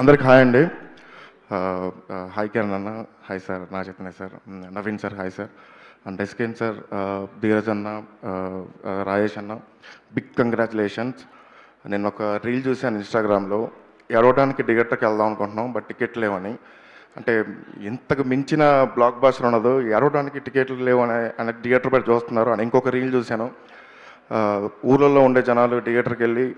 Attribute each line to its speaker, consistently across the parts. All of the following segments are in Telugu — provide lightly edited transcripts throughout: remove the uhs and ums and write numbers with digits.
Speaker 1: అందరికి హాయ్ అండి. హాయ్ కిరణ్ అన్న, హాయ్ సార్, నా Chaitanya sir, Naveen sir, hi sir, and ఎస్కేన్ సార్, ధీరజ్ అన్న, రాజేష్ అన్న, బిగ్ కంగ్రాచులేషన్స్. నేను ఒక రీల్ చూశాను ఇన్స్టాగ్రామ్లో, ఎడవడానికి థియేటర్కి వెళ్దాం అనుకుంటున్నాం బట్ టికెట్లు లేవని. అంటే ఇంతకు మించిన బ్లాక్ బాస్టర్ ఉండదు, ఎడవడానికి టికెట్లు లేవు అనే థియేటర్ పెట్టి చూస్తున్నారు అని ఇంకొక రీల్ చూశాను. ఊళ్ళల్లో ఉండే జనాలు థియేటర్కి వెళ్ళి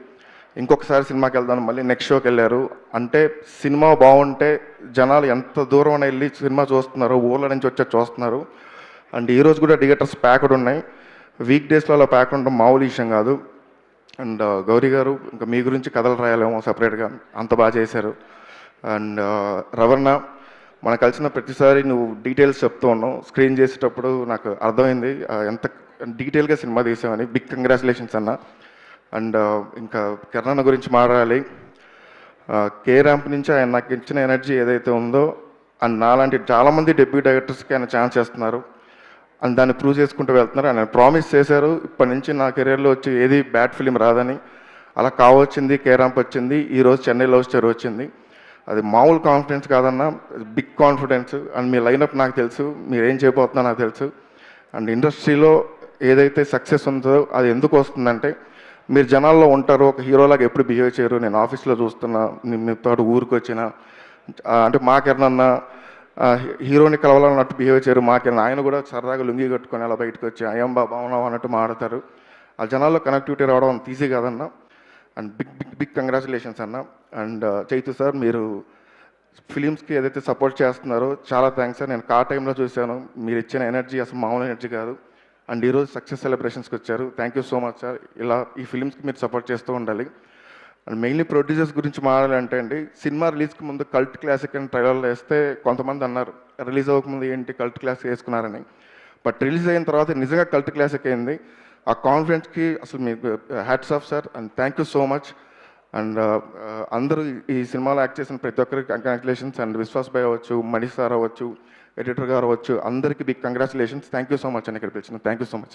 Speaker 1: ఇంకొకసారి సినిమాకి వెళ్దాను మళ్ళీ నెక్స్ట్ షోకి వెళ్ళారు. అంటే సినిమా బాగుంటే జనాలు ఎంత దూరం అయినా వెళ్ళి సినిమా చూస్తున్నారు, ఊళ్ళ నుంచి వచ్చి చూస్తున్నారు. అండ్ ఈరోజు కూడా థియేటర్స్ ప్యాక్డ్ ఉన్నాయి. వీక్ డేస్లో అలా ప్యాక్ ఉండడం మామూలు విషయం కాదు. అండ్ గౌరీ గారు, ఇంకా మీ గురించి కథలు రాయాలేమో సపరేట్గా, అంత బాగా చేశారు. అండ్ రవణ, మనం కలిసిన ప్రతిసారి నువ్వు డీటెయిల్స్ చెప్తూ ఉన్నావు. స్క్రీన్ చేసేటప్పుడు నాకు అర్థమైంది ఎంత డీటెయిల్గా సినిమా తీసామని. బిగ్ కంగ్రాచులేషన్స్ అన్న. అండ్ ఇంకా కిరణ్ గురించి మాట్లాడాలి. కే ర్యాంప్ నుంచి ఆయన నాకు ఇచ్చిన ఎనర్జీ ఏదైతే ఉందో, అండ్ నాలాంటి చాలామంది డెబ్యూ డైరెక్టర్స్కి ఆయన ఛాన్స్ చేస్తున్నారు అండ్ దాన్ని ప్రూవ్ చేసుకుంటూ వెళ్తున్నారు. ఆయన ప్రామిస్ చేశారు ఇప్పటి నుంచి నా కెరీర్లో వచ్చి ఏది బ్యాడ్ ఫిలిం రాదని. అలా కావచ్చింది, కే ర్యాంప్ వచ్చింది, ఈరోజు చెన్నై లవ్ స్టోరీ వచ్చింది. అది మామూలు కాన్ఫిడెన్స్ కాదన్నా, బిగ్ కాన్ఫిడెన్స్. అండ్ మీ లైనప్ నాకు తెలుసు, మీరేం చేయబోతున్నా నాకు తెలుసు. అండ్ ఇండస్ట్రీలో ఏదైతే సక్సెస్ ఉందో అది ఎందుకు వస్తుందంటే మీరు జనాల్లో ఉంటారు, ఒక హీరోలాగా ఎప్పుడు బిహేవ్ చేయరు. నేను ఆఫీస్లో చూస్తున్నా, మీతో ఊరికి వచ్చిన అంటే మాకెరనన్నా హీరోని కలవాలన్నట్టు బిహేవ్ చేయరు. మాకెరన్న ఆయన కూడా సరదాగా లుంగి కట్టుకొని అలా బయటకు వచ్చి అయ్యం బాగున్నావు అన్నట్టు మాడతారు. ఆ జనాల్లో కనెక్టివిటీ రావడం అంత ఈజీ కాదన్న. And big big big congratulations అన్న. అండ్ చైతు సార్, మీరు ఫిలిమ్స్కి ఏదైతే సపోర్ట్ చేస్తున్నారో చాలా థ్యాంక్స్ సార్. నేను టైంలో చూశాను, మీరు ఇచ్చిన ఎనర్జీ అసలు మామూలు ఎనర్జీ కాదు. అండ్ ఈరోజు సక్సెస్ సెలబ్రేషన్స్కి వచ్చారు. Thank you so much sir. ఇలా ఈ ఫిలిమ్స్కి మీరు సపోర్ట్ చేస్తూ ఉండాలి. అండ్ మెయిన్లీ ప్రొడ్యూసర్స్ గురించి మాట్లాడాలంటే అండి, సినిమా రిలీజ్కి ముందు కల్ట్ క్లాసిక్ అని ట్రైలర్లో వేస్తే కొంతమంది అన్నారు రిలీజ్ అవ్వకముందు ఏంటి కల్ట్ క్లాసిక్ వేసుకున్నారని. బట్ రిలీజ్ అయిన తర్వాత నిజంగా కల్ట్ క్లాసిక్ అయింది. ఆ కాన్ఫిడెన్స్కి అసలు మీకు hats off sir. And thank you so much. And అందరూ ఈ సినిమాలో యాక్ట్ చేసిన ప్రతి ఒక్కరికి కంగ్రాచులేషన్స్. అండ్ విశ్వాస్ భాయ్ అవ్వచ్చు, మనీష్ సార్ అవ్వచ్చు, ఎడిటర్ గారు అవ్వచ్చు, అందరికీ big congratulations. Thank you so much అని ఇక్కడ పిలిచిన. Thank you so much.